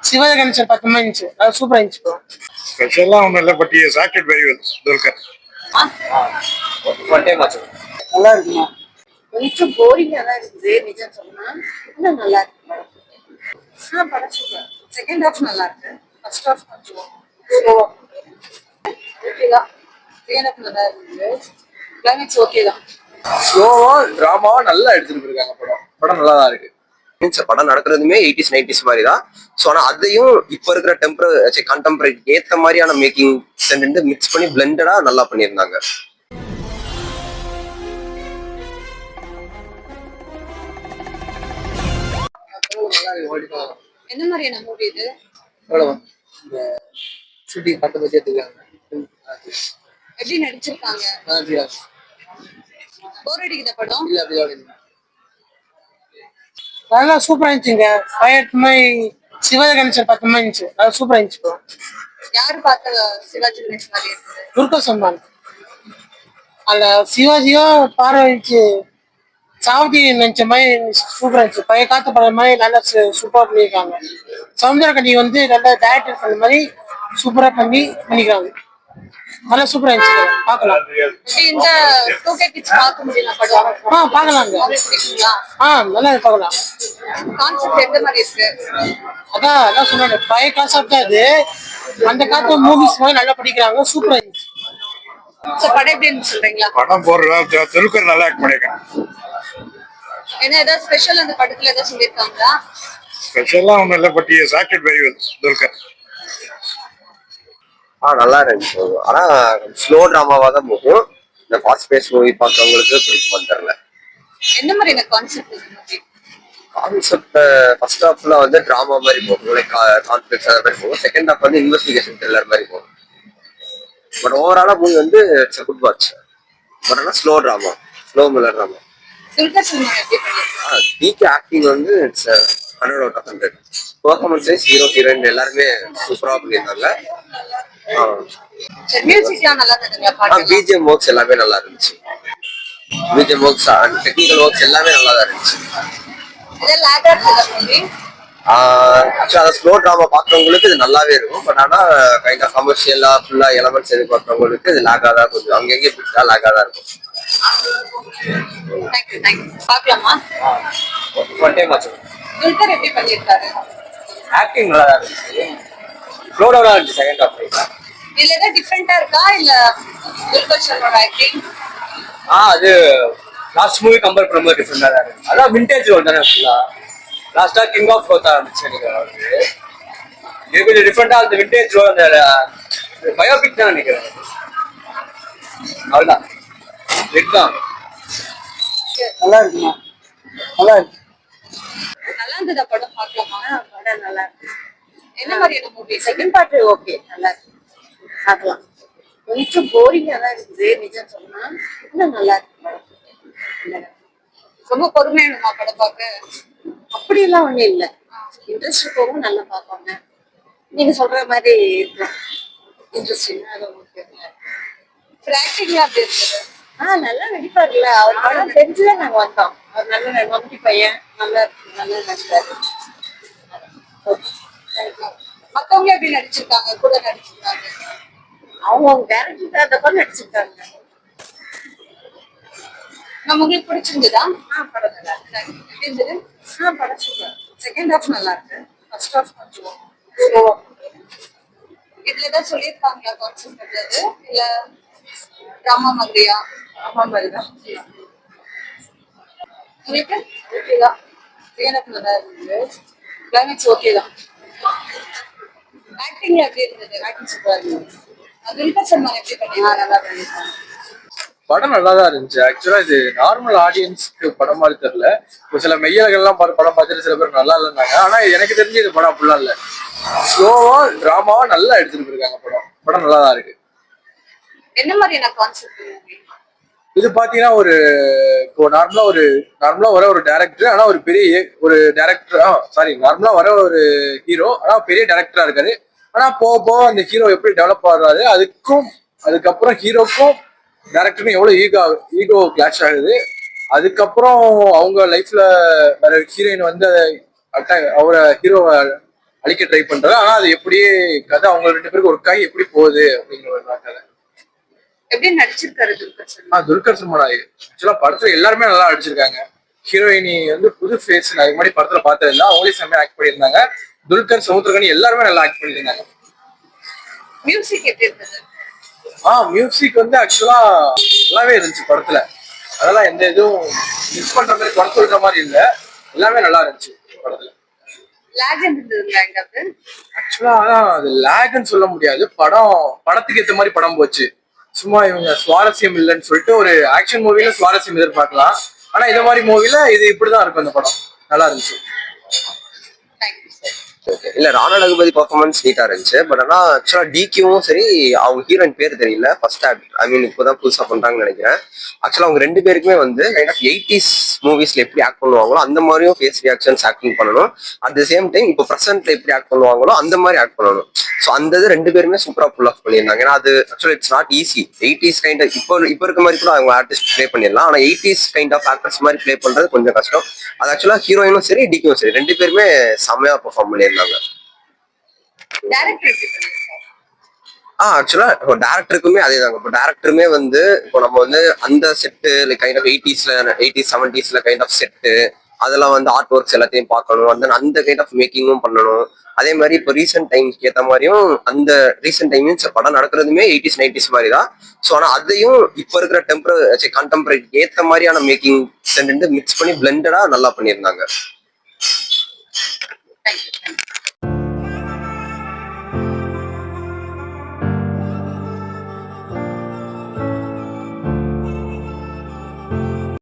சிவாஜி கணேசன் பக்கமா இருந்துச்சு, அது சூப்பரா இருந்துச்சு ப்ரோ. ஸ்பெஷலா ஒன்றும் இல்லை, but is acted very well Dulquer. One time ஆச்சு. நல்லா இருக்குமா? கொஞ்சம் போரிங்கா தான் இருக்குது நிஜம் சொன்னா. இன்னும் நல்லா இருக்கு படம். படம் சூப்பர். செகண்ட் ஹாஃப் நல்லா இருக்கு, ஃபர்ஸ்ட் ஹாஃப் கொஞ்சம் ஸ்லோவா ஓகேதான். செகண்ட் ஹாஃப் நல்லா இருக்குது, கிளைமேக்ஸ் ஓகே தான். ஸ்லோவா டிராமாவா நல்லா எடுத்துட்டு போயிருக்காங்க. படம் நல்லா தான் இருக்கு. படம் நடக்கிறதுமே 80s 90s மாதிரி தான். ஸோ ஆனால் அதையும் இப்போ இருக்கிற கண்டெம்பரரி ஏற்ற மாதிரியான மேக்கிங் ரெண்டு மிக்ஸ் பண்ணி பிளெண்டடா நல்லா பண்ணியிருந்தாங்க. என்ன மாதிரியான மூவி இது? ஷூட்டிங் பார்த்து பத்தி எடுத்துக்காங்க. எப்படி நடிச்சிருக்காங்க? போர் அடிக்குத படம்? இல்ல அப்படி நல்லா சூப்பரா இருந்துச்சுங்க. சிவாஜி கணேசன் பக்கமா இருந்துச்சு, அது சூப்பரா இருந்துச்சு ப்ரோ. யாரு பார்த்த சிவாஜி கணேசன் மாதிரி இருக்குது? துர்கா சல்மான். அதுல சிவாஜியும் பார்வை வச்சு சாவதி நினைச்ச மாதிரி சூப்பரா இருந்துச்சு. பழைய காத்து படம் மாதிரி நல்லா சூப்பரா பண்ணியிருக்காங்க. சவுந்தரகனி வந்து நல்லா டேரக்டர் பண்ண மாதிரி சூப்பரா பண்ணிக்கிறாங்க. நல்லா சூப்பரா இருந்துச்சு, பாக்கலாம். இந்த 2K கிட்ஸ் பார்க்க முடியல படம்? பாக்கலாங்க. நல்லா பாக்கலாம். கான்செப்ட் எந்த மாதிரி இருக்கு? அதான் சொன்னேன், பழைய கான்செப்ட் தான் அது. அந்த காலத்து மூவிஸ் மாதிரி நல்லா படிக்கிறாங்க, சூப்பரா இருந்துச்சு. படம் எப்படின்னு சொல்றீங்களா? படம் போடுறதா துல்கர் நல்லா ஆக்ட் பண்ணிருக்காங்க. என்ன ஏதாவது ஸ்பெஷல் அந்த படத்துல ஏதாவது சொல்லியிருக்காங்களா? ஸ்பெஷலா ஒன்றும் இல்லை, but is acted very well Dulquer. நல்லா இருந்துச்சு. ஆனா ஸ்லோ டிராமாவா தான் போகும். இந்த ஃபாஸ்ட் பேஸ் மூவி பார்க்கறவங்களுக்கு பிடிக்குமான்னு தெரியல. என்ன மாதிரியான கான்செப்ட்? கான்செப்ட் ஃபர்ஸ்ட் ஹாஃப்ல வந்து டிராமா மாதிரி போகும், லைக் கான்ஃபிளிக்ஸ் அந்த மாதிரி போகும். செகண்ட் ஹாஃப் வந்து இன்வெஸ்டிகேஷன் த்ரில்லர் மாதிரி போகும். பட் ஓவராலா மூவி வந்து இட்ஸ் குட் வாட்ச். பட் ஆனால் slow drama, slow miller drama. Dulquer Salmaan எப்படி பண்ணிருக்காங்க? டிகே ஆக்டிங் வந்து it's 100 out of 100. Performance wise hero heroine எல்லாருமே சூப்பரா பண்ணியிருந்தாங்க. மியூசிக்லாம் நல்லா இருந்ததுங்க. பாட்டு பிஜிஎம் ஒர்க்ஸ் எல்லாமே நல்லா இருந்துச்சு. BGM works and technical works எல்லாமே நல்லா தான் இருந்துச்சு. இதெல்லாம் லாகா இருக்குதா மூவி? ஆக்சுவலா ஸ்லோ டிராமா பார்க்குறவங்களுக்கு இது நல்லாவே இருக்கும். பட் ஆனால் கைண்ட் ஆஃப் கமர்ஷியலா ஃபுல்லா எலமெண்ட்ஸ் எதிர்பார்க்குறவங்களுக்கு இது லாகா தான், கொஞ்சம் அங்கங்கே பிடிச்சா லாகா தான் இருக்கும். பாக்கலாமா? ஒன் டைம் ஆச்சு. துல்கர் எப்படி பண்ணிருக்காரு? ஆக்டிங் நல்லா தான் இருந்துச்சு. ஸ்லோ டவுனா இருந்துச்சு செகண்ட் ஹாஃப். இதுல ஏதாவது டிஃபரெண்டா இருக்கா இல்ல துல்கர் சல்மான் ஆக்டிங்? அது லாஸ்ட் மூவி கம்பேர் பண்ணும்போது டிஃபரெண்டா தான் இருக்கு. அதான் விண்டேஜ் ரோல் தானே ஃபுல்லா. லாஸ்டா கிங் ஆஃப் கோத்தா இருந்துச்சு நினைக்கிறேன். இது கொஞ்சம் டிஃபரெண்டா அந்த விண்டேஜ் ரோல், அந்த பயோபிக் தான் நினைக்கிறேன். அவ்வளவுதான் இதுதான். நல்லா இருக்குமா? நல்லா இருக்கு. நல்லா இருந்ததா படம்? பாக்கலாமா? படம் நல்லா இருக்கு. என்ன மாதிரியான மூவி? செகண்ட் பார்ட் ஓகே, நல்லா இருக்கு, பார்க்கலாம். கொஞ்சம் போரிங்கா தான் இருக்குது நிஜம் சொன்னா. இன்னும் நல்லா இருக்கு படம். ரொம்ப பொறுமையானுமா படம் பார்க்க? அப்படியெல்லாம் ஒண்ணும் இல்லை, இன்ட்ரெஸ்ட் போகும், நல்லா பார்ப்பாங்க. நீங்க சொல்ற மாதிரி இருக்கலாம், இன்ட்ரெஸ்டிங்கா அதை ஓகே. ஆக்டிங்லாம் அப்படி இருக்குது. நல்லா நடிப்பாருல்ல, அவர் படம் தெரிஞ்சுதான் நாங்க வந்தோம். அவர் நல்ல நம்பி பையன், நல்லா நடிப்பாரு. மத்தவங்க எப்படி நடிச்சிருக்காங்க, கூட நடிச்சிருக்காங்க? அவங்க டேரக்டர் தகுந்தப்ப நடிச்சிருக்காங்க. நம்ம உங்களுக்கு பிடிச்சிருந்ததா? படம் நல்லா இருக்கு. எப்படி இருந்தது? படம் சூப்பர். செகண்ட் ஹாஃப் நல்லா இருக்கு, ஃபர்ஸ்ட் ஹாஃப் கொஞ்சம் ஸ்லோவா. இதுல ஏதாவது சொல்லியிருக்காங்களா கான்செப்ட் ஏதாவது, இல்ல டிராமா மாதிரியா? அம்மா மாதிரி தான். உங்களுக்கு ஓகேதான். எனக்கு நல்லா இருந்தது, கிளைமேக்ஸ் ஓகேதான். ஆக்டிங்ல எப்படி இருந்தது? ஆக்டிங் சூப்பரா இருக்கு. துல்கர் சல்மான் எப்படி பண்ணிருக்காங்க? நல்லா பண்ணிருக்காங்க. படம் நல்லா தான் இருந்துச்சு. ஆக்சுவலா இது நார்மல் ஆடியன்ஸ்க்கு படம் மாதிரி தெரியல. ஒரு சில மெய்யல்கள்லாம் படம் பார்த்துட்டு சில பேர் நல்லா இல்லைன்னாங்க. ஆனா எனக்கு தெரிஞ்சு இது படம் அப்படிலாம் இல்லை. ஸ்லோவா டிராமாவா நல்லா எடுத்துட்டு போயிருக்காங்க. படம் நல்லா தான் இருக்கு. என்ன மாதிரியான கான்செப்ட் மூவி இது? பாத்தீங்கன்னா இப்போ நார்மலா வர ஒரு டைரக்டர், ஆனா ஒரு பெரிய ஒரு டைரக்டர், நார்மலா வர ஒரு ஹீரோ, ஆனா பெரிய டைரக்டரா இருக்காரு. ஆனா போக போக அந்த ஹீரோ எப்படி டெவலப் ஆகுறாரு, அதுக்கப்புறம் ஹீரோக்கும் டைரக்டருக்கும் எவ்வளவு ஈகோ கிளாஷ் ஆகுது. அதுக்கப்புறம் அவங்க லைஃப்ல வேற ஹீரோயின் வந்து அவரை ஹீரோவை அழிக்க ட்ரை பண்றாரு. ஆனா அது எப்படி கதை அவங்க 2 பேருக்கு ஒர்க் ஆகி எப்படி போகுது அப்படிங்கிற ஒரு கதை. எப்படி நடிச்சிருக்காரு துல்கர் சல்மான்? துல்கர் சல்மான் ஆக்சுவலா படத்துல எல்லாருமே நல்லா நடிச்சிருக்காங்க. ஹீரோயினி வந்து புது ஃபேஸ், நான் இதுக்கு முன்னாடி படத்துல பார்த்தது அவங்களே செம்மையா ஆக்ட் பண்ணியிருந்தாங்க. துல்கர், சமுத்திரகனி எல்லாருமே நல்லா ஆக்ட் பண்ணியிருந்தாங்க. மியூசிக் எப்படி இருந்தது? மியூசிக் வந்து ஆக்சுவலா நல்லாவே இருந்துச்சு படத்துல. அதெல்லாம் எந்த இதுவும் மிஸ் பண்ற மாதிரி குறை சொல்ற மாதிரி இல்ல, எல்லாமே நல்லா இருந்துச்சு படத்துல. லேஜண்ட் இருந்ததுங்களா எங்காவது? ஆக்சுவலா அது லேக்னு சொல்ல முடியாது. படத்துக்கு ஏற்ற மாதிரி படம் போச்சு. சும்மா இவங்க சுவாரஸ்யம் இல்லைன்னு சொல்லிட்டு ஒரு ஆக்ஷன் மூவில சுவாரஸ்யம் எதிர்பார்க்கலாம். ஆனா இந்த மாதிரி மூவில இது இப்படிதான் இருக்கும். அந்த படம் நல்லா இருந்துச்சு. Thank you sir. இல்ல ராணா ரகுபதி பர்ஃபார்மன்ஸ் நீட்டா இருந்துச்சு. பட் ஆனா ஆக்சுவலா டிக்யூவும் சரி, அவங்க ஹீரோயின் பேர் தெரியல, ஃபர்ஸ்ட் ஐ மீன் இப்போதான் புதுசா பண்றாங்கன்னு நினைக்கிறேன். ஆக்சுவலா அவங்க 2 பேருக்குமே வந்து கைண்ட் ஆஃப் 80s மூவிஸ்ல எப்படி ஆக்ட் பண்ணுவாங்களோ அந்த மாதிரியும் ஃபேஸ் ரியாக்ஷன்ஸ் ஆக்டிங் பண்ணணும். அட் த சேம் டைம் இப்போ ப்ரெசென்ட்ல எப்படி ஆக்ட் பண்ணுவாங்களோ அந்த மாதிரி ஆக்ட் பண்ணணும். ஸோ அந்த இது 2 பேருமே சூப்பரா புல் ஆஃப் பண்ணியிருந்தாங்க. ஏன்னா அது actually it's not easy. 80s kind of இப்போ இருக்க மாதிரி கூட அவங்க ஆர்டிஸ்ட் ப்ளே பண்ணிடலாம். ஆனா 80s கைண்ட் ஆஃப் ஆக்டர்ஸ் மாதிரி ப்ளே பண்றது கொஞ்சம் கஷ்டம். அது ஆக்சுவலா ஹீரோயினும் சரி டிக்யூவும் சரி 2 பேருமே செம்மையா பெர்ஃபார்ம் பண்ணியிருந்தாங்க. டைரக்டர் எப்படி பண்ணிருக்காரு? ஆக்சுவலா இப்போ டேரக்டருக்குமே அதே தாங்க. இப்போ டேரக்டருமே வந்து இப்போ நம்ம வந்து அந்த set like kind of 80s 70s kind of set அதெல்லாம் வந்து ஆர்ட் ஒர்க்ஸ் எல்லாத்தையும் பார்க்கணும். அந்த கைண்ட் ஆஃப் மேக்கிங்கும் பண்ணணும். அதே மாதிரி இப்போ ரீசெண்ட் டைம்ஸ்க்கு ஏற்ற மாதிரியும் அந்த ரீசெண்ட் டைம் மீன்ஸ் படம் நடக்கிறதுமே 80s 90s மாதிரி தான். ஸோ ஆனால் அதையும் இப்போ இருக்கிற கண்டெம்பரரி ஏற்ற மாதிரியான மேக்கிங் சென்ட் மிக்ஸ் பண்ணி பிளெண்டடா நல்லா பண்ணியிருந்தாங்க.